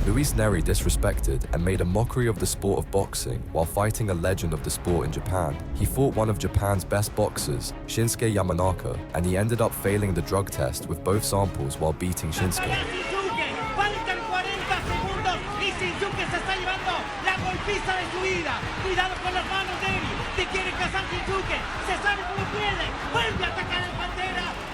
Luis Neri disrespected and made a mockery of the sport of boxing while fighting a legend of the sport in Japan. He fought one of Japan's best boxers, Shinsuke Yamanaka, and he ended up failing the drug test with both samples while beating Shinsuke.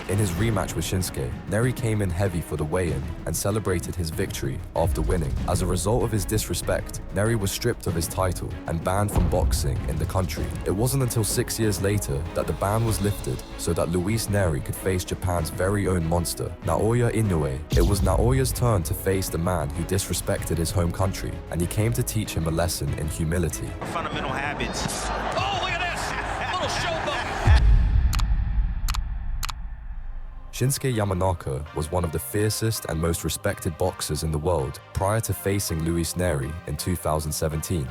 In his rematch with Shinsuke, Neri came in heavy for the weigh-in and celebrated his victory after winning. As a result of his disrespect, Neri was stripped of his title and banned from boxing in the country. It wasn't until 6 years later that the ban was lifted so that Luis Neri could face Japan's very own monster, Naoya Inoue. It was Naoya's turn to face the man who disrespected his home country, and he came to teach him a lesson in humility. Fundamental habits. Oh, look at this! Little showboat. Shinsuke Yamanaka was one of the fiercest and most respected boxers in the world prior to facing Luis Neri in 2017.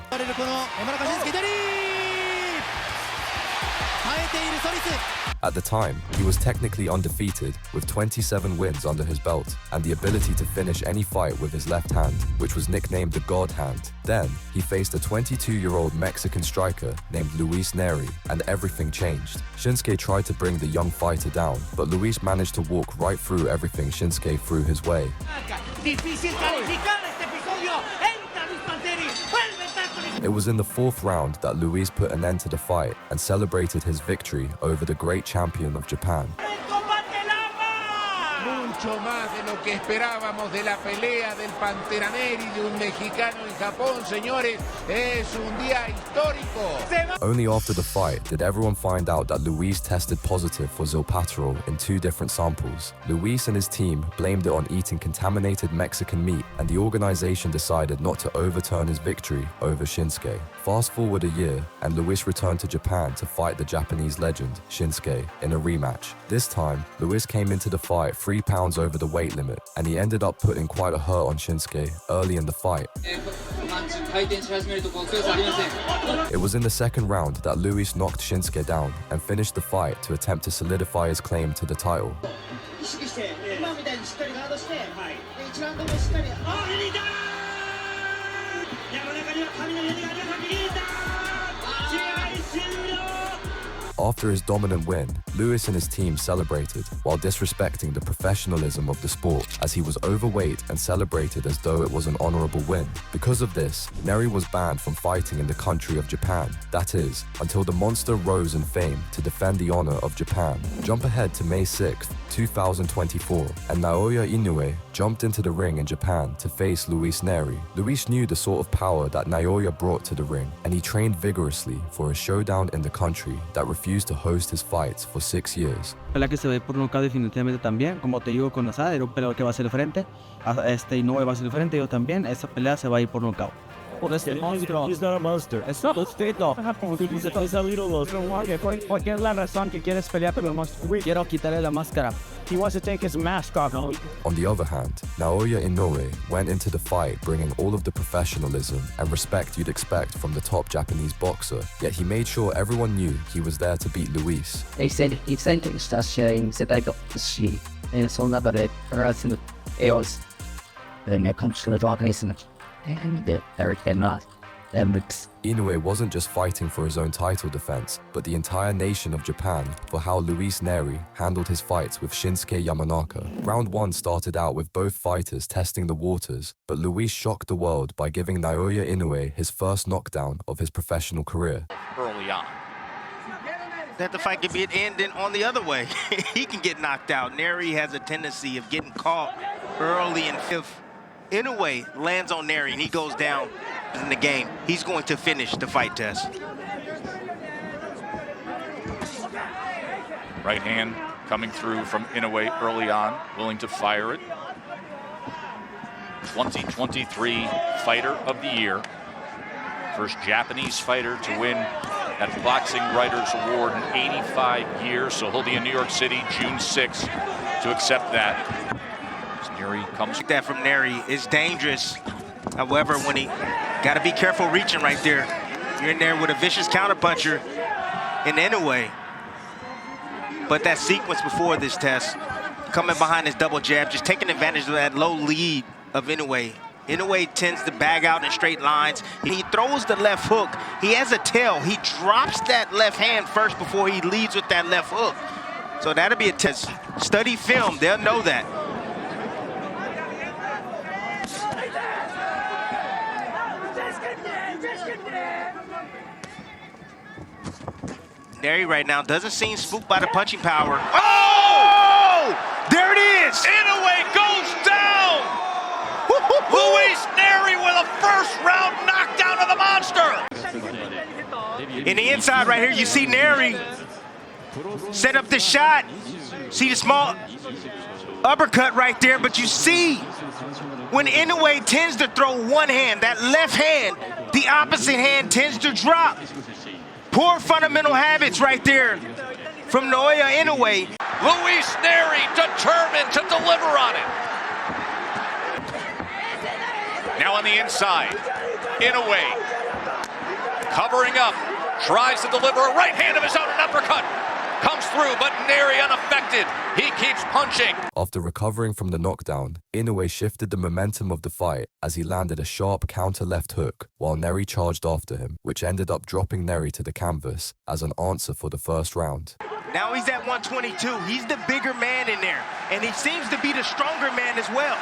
At the time, he was technically undefeated with 27 wins under his belt and the ability to finish any fight with his left hand, which was nicknamed the God Hand. Then, he faced a 22-year-old Mexican striker named Luis Neri, and everything changed. Shinsuke tried to bring the young fighter down, but Luis managed to walk right through everything Shinsuke threw his way. It was in the 4th round that Luis put an end to the fight and celebrated his victory over the great champion of Japan. Mucho más de lo que esperábamos de la pelea del Pantera Neri, de un mexicano en Japón, señores. Es un día histórico. Only after the fight did everyone find out that Luis tested positive for Zilpaterol in 2 different samples. Luis and his team blamed it on eating contaminated Mexican meat, and the organization decided not to overturn his victory over Shinsuke. Fast forward a year, and Luis returned to Japan to fight the Japanese legend, Shinsuke, in a rematch. This time, Luis came into the fight 3 pounds over the weight limit, and he ended up putting quite a hurt on Shinsuke early in the fight. It was in the 2nd round that Luis knocked Shinsuke down and finished the fight to attempt to solidify his claim to the title. After his dominant win, Luis and his team celebrated while disrespecting the professionalism of the sport, as he was overweight and celebrated as though it was an honorable win. Because of this, Neri was banned from fighting in the country of Japan. That is, until the monster rose in fame to defend the honor of Japan. Jump ahead to May 6th, 2024, and Naoya Inoue jumped into the ring in Japan to face Luis Neri. Luis knew the sort of power that Naoya brought to the ring, and he trained vigorously for a showdown in the country that refused to host his fights for 6 years. Pelea que se ve por nocaut definitivamente también, como te digo con Asada, era un peleador que va a ser el frente, Inoue va a ser el frente, yo también, esa pelea se va a ir por nocaut. He's not a monster. Es no, usted no. He's a little monster. ¿Cuál es la razón que quieres pelear con el monstruo? Quiero quitarle la máscara. He wants to take his mask off. On the other hand, Naoya Inoue went into the fight bringing all of the professionalism and respect you'd expect from the top Japanese boxer, yet he made sure everyone knew he was there to beat Luis. They said he sentenced us saying that I got to see, and so never did. It was then it comes to the darkness and everything not. Inoue wasn't just fighting for his own title defense, but the entire nation of Japan for how Luis Neri handled his fights with Shinsuke Yamanaka. Round 1 started out with both fighters testing the waters, but Luis shocked the world by giving Naoya Inoue his first knockdown of his professional career. Early on. That the fight could be ending on the other way. He can get knocked out. Neri has a tendency of getting caught early and if Inoue lands on Neri and he goes down in the game, he's going to finish the fight test. Right hand coming through from Inoue early on, willing to fire it. 2023 Fighter of the Year. First Japanese fighter to win that Boxing Writers Award in 85 years. So he'll be in New York City June 6th to accept that. Neri comes. That from Neri is dangerous. However, when he got to be careful reaching right there. You're in there with a vicious counterpuncher in Inoue. But that sequence before this test, coming behind his double jab, just taking advantage of that low lead of Inoue Inoue tends to bag out in straight lines. He throws the left hook. He has a tail. He drops that left hand first before he leads with that left hook. So that'll be a test. Study film, they'll know that. Neri right now doesn't seem spooked by the punching power. Oh! There it is! Inoue goes down! Luis Neri with a first-round knockdown of the monster! In the inside right here, you see Neri set up the shot. See the small uppercut right there, but you see when Inoue tends to throw one hand, that left hand, the opposite hand tends to drop. Poor fundamental habits right there from Naoya Inoue. Luis Neri determined to deliver on it. Now on the inside, Inoue covering up, tries to deliver a right hand of his own, an uppercut. Comes through, but Neri unaffected. He keeps punching. After recovering from the knockdown, Inoue shifted the momentum of the fight as he landed a sharp counter left hook while Neri charged after him, which ended up dropping Neri to the canvas as an answer for the first round. Now he's at 122. He's the bigger man in there, and he seems to be the stronger man as well.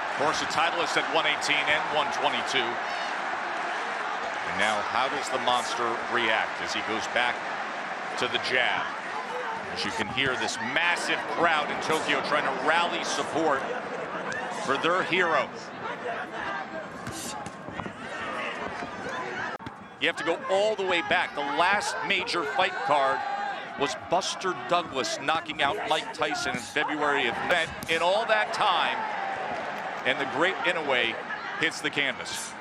Of course, the title is at 118 and 122. And now, how does the monster react as he goes back to the jab? As you can hear this massive crowd in Tokyo trying to rally support for their hero. You have to go all the way back. The last major fight card was Buster Douglas knocking out Mike Tyson in February of that. In all that time, and the great Inoue hits the canvas.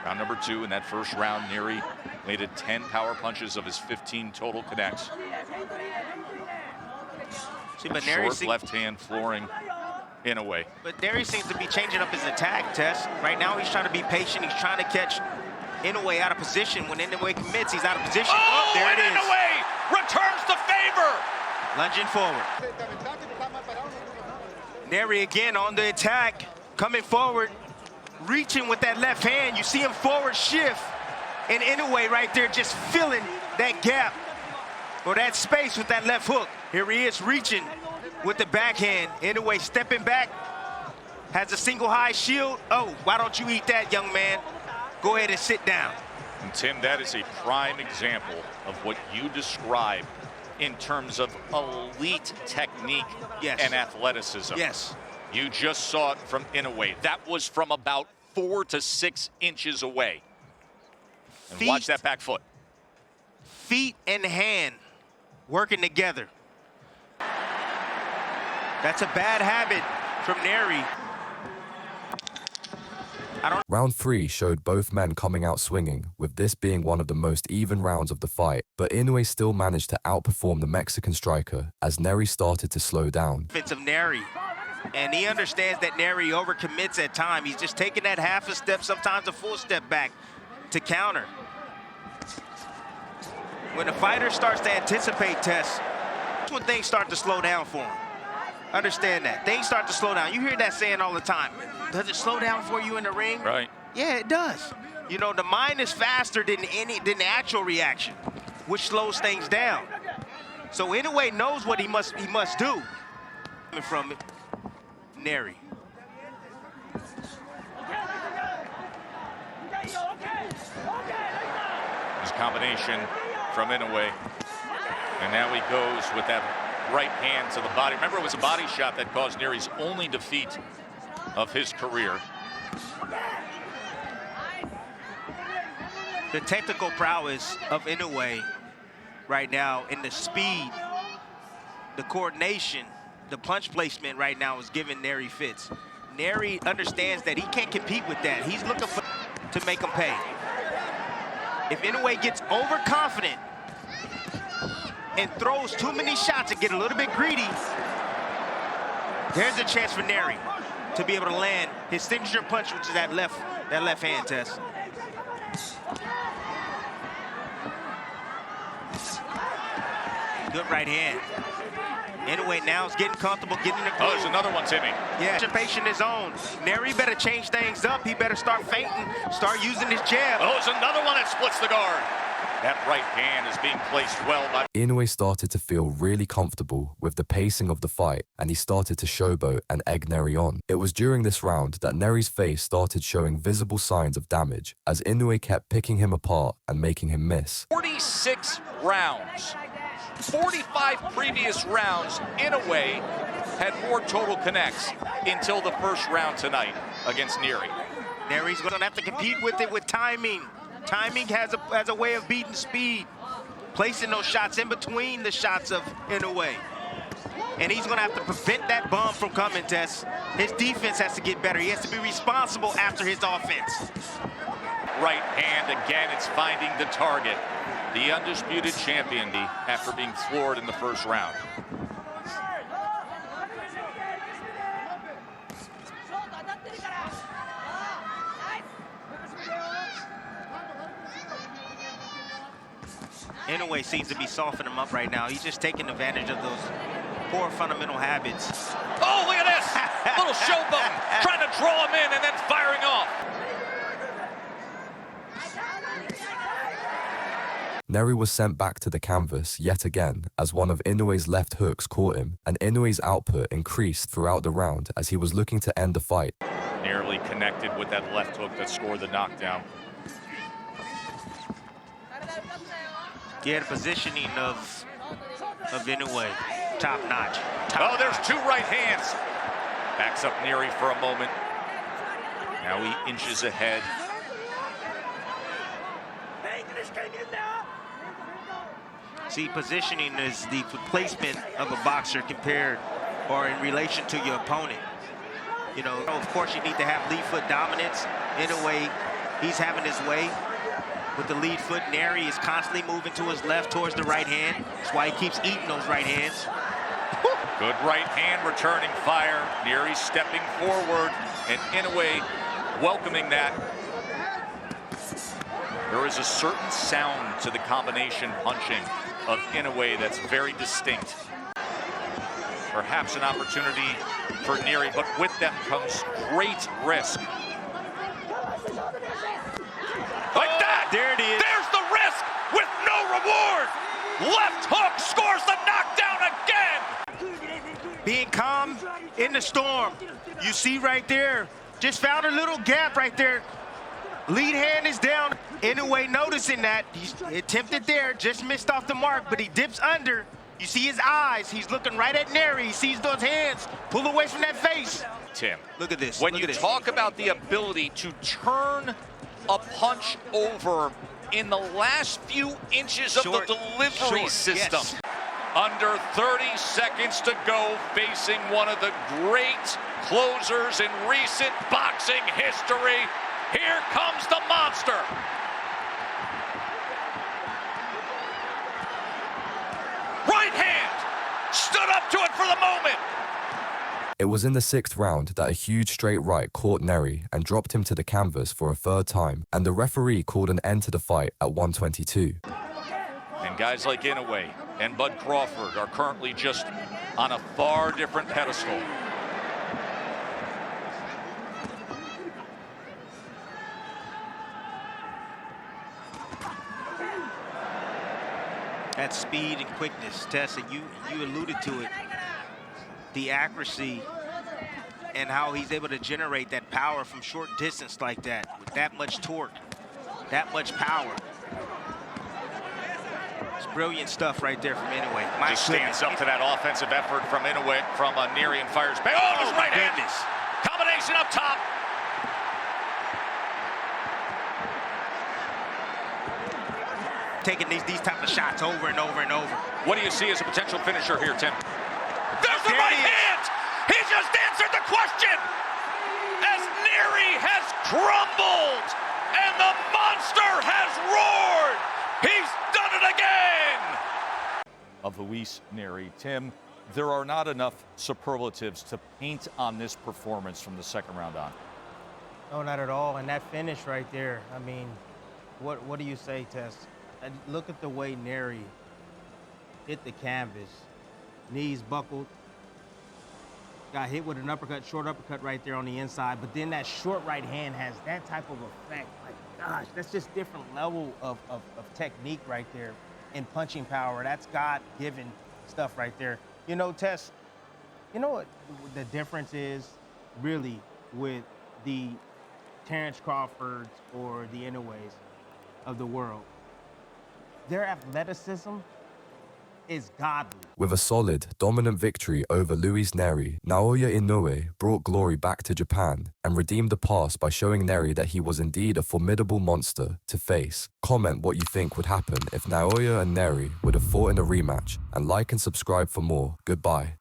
Round number 2 in that first round, Neri landed 10 power punches of his 15 total connects. See, but Neri Short left hand flooring Inoue. But Neri seems to be changing up his attack, Tess. Right now he's trying to be patient. He's trying to catch Inoue out of position. When Inoue commits, he's out of position. Oh, there it is. Inoue returns the favor. Lunging forward. Neri again on the attack, coming forward, reaching with that left hand. You see him forward shift, and Inoue right there just filling that gap or that space with that left hook. Here he is reaching with the backhand. Inoue stepping back, has a single high shield. Oh, why don't you eat that, young man? Go ahead and sit down. And Tim, that is a prime example of what you described in terms of elite technique and athleticism. Yes. You just saw it from Inoue. That was from about 4 to 6 inches away. And watch that back foot. Feet and hand working together. That's a bad habit from Neri. Round 3 showed both men coming out swinging, with this being one of the most even rounds of the fight, but Inoue still managed to outperform the Mexican striker as Neri started to slow down. Of Neri, and he understands that Neri overcommits at times. He's just taking that half a step, sometimes a full step back to counter. When a fighter starts to anticipate Tess, that's when things start to slow down for him. Understand that. Things start to slow down. You hear that saying all the time. Does it slow down for you in the ring? Right. Yeah, it does. You know, the mind is faster than the actual reaction, which slows things down. So Inoue knows what he must do. From Neri. His combination from Inoue. And now he goes with that right hand to the body. Remember, it was a body shot that caused Neri's only defeat of his career. The technical prowess of Inoue right now, and the speed, the coordination, the punch placement right now is giving Neri fits. Neri understands that he can't compete with that. He's looking to make him pay. If Inoue gets overconfident and throws too many shots and get a little bit greedy, there's a chance for Neri to be able to land his signature punch, which is that left hand, Tess. Good right hand. Inoue now is getting comfortable, getting the Oh, groove. there's another one, Timmy. Yeah, anticipation is on. Neri better change things up. He better start feinting, start using his jab. Oh, there's another one that splits the guard. That right hand is being placed well by... Inoue started to feel really comfortable with the pacing of the fight, and he started to showboat and egg Neri on. It was during this round that Neri's face started showing visible signs of damage, as Inoue kept picking him apart and making him miss. 46 rounds. 45 previous rounds, Inoue had more total connects until the first round tonight against Neri. Neri's going to have to compete with it with timing. Timing has a way of beating speed, placing those shots in between the shots of Inoue. And he's going to have to prevent that bomb from coming, Tess. His defense has to get better. He has to be responsible after his offense. Right hand, again, it's finding the target. The undisputed champion after being floored in the first round. Inoue seems to be softening him up right now. He's just taking advantage of those poor fundamental habits. Oh, look at this! Little showboat, trying to draw him in and then firing off. Neri was sent back to the canvas yet again as one of Inoue's left hooks caught him, and Inoue's output increased throughout the round as he was looking to end the fight. Nearly connected with that left hook that scored the knockdown. Yeah, the positioning of Inoue, top notch. Oh, there's two right hands. Backs up Neri for a moment. Now he inches ahead. See, positioning is the placement of a boxer compared or in relation to your opponent. You know, of course, you need to have lead foot dominance. Inoue, he's having his way with the lead foot. Neri is constantly moving to his left towards the right hand. That's why he keeps eating those right hands. Good right hand returning fire. Neri stepping forward and Inoue welcoming that. There is a certain sound to the combination punching of Inoue that's very distinct. Perhaps an opportunity for Neri, but with them comes great risk. Like that! There it is. There's the risk with no reward! Left hook scores the knockdown again! Being calm in the storm. You see right there, just found a little gap right there. Lead hand is down. Inoue noticing that. He's attempted there, just missed off the mark, but he dips under. You see his eyes. He's looking right at Neri. He sees those hands. Pull away from that face. Tim, Look at this. when Look you at this. talk about the ability to turn a punch over in the last few inches of Short, the delivery short, system. yes. Under 30 seconds to go, facing one of the great closers in recent boxing history. Here comes the monster. Right hand, stood up to it for the moment. It was in the 6th round that a huge straight right caught Neri and dropped him to the canvas for a 3rd time, and the referee called an end to the fight at 122. And guys like Inoue and Bud Crawford are currently just on a far different pedestal. That speed and quickness, Tessa, you alluded to it. The accuracy and how he's able to generate that power from short distance like that, with that much torque, that much power. It's brilliant stuff right there from Inoue. Just stands up to that offensive effort from Inoue, from Neri, and fires back. Oh, there's right hand. Goodness. Combination up top. Taking these type of shots over and over and over. What do you see as a potential finisher here, Tim? There's the There right he is. hand! He just answered the question! As Neri has crumbled and the monster has roared! He's done it again! Of Luis Neri. Tim, there are not enough superlatives to paint on this performance from the second round on. No, not at all. And that finish right there, I mean, what do you say, Tess? And look at the way Neri hit the canvas. knees buckled. Got hit with an uppercut, short uppercut right there on the inside. But then that short right hand has that type of effect. Like, gosh, that's just different level of technique right there and punching power. That's God-given stuff right there. You know, Tess, you know what the difference is really with the Terrence Crawfords or the Inoues of the world? Their athleticism is godly. With a solid, dominant victory over Luis Neri, Naoya Inoue brought glory back to Japan and redeemed the past by showing Neri that he was indeed a formidable monster to face. Comment what you think would happen if Naoya and Neri would have fought in a rematch, and like and subscribe for more. Goodbye.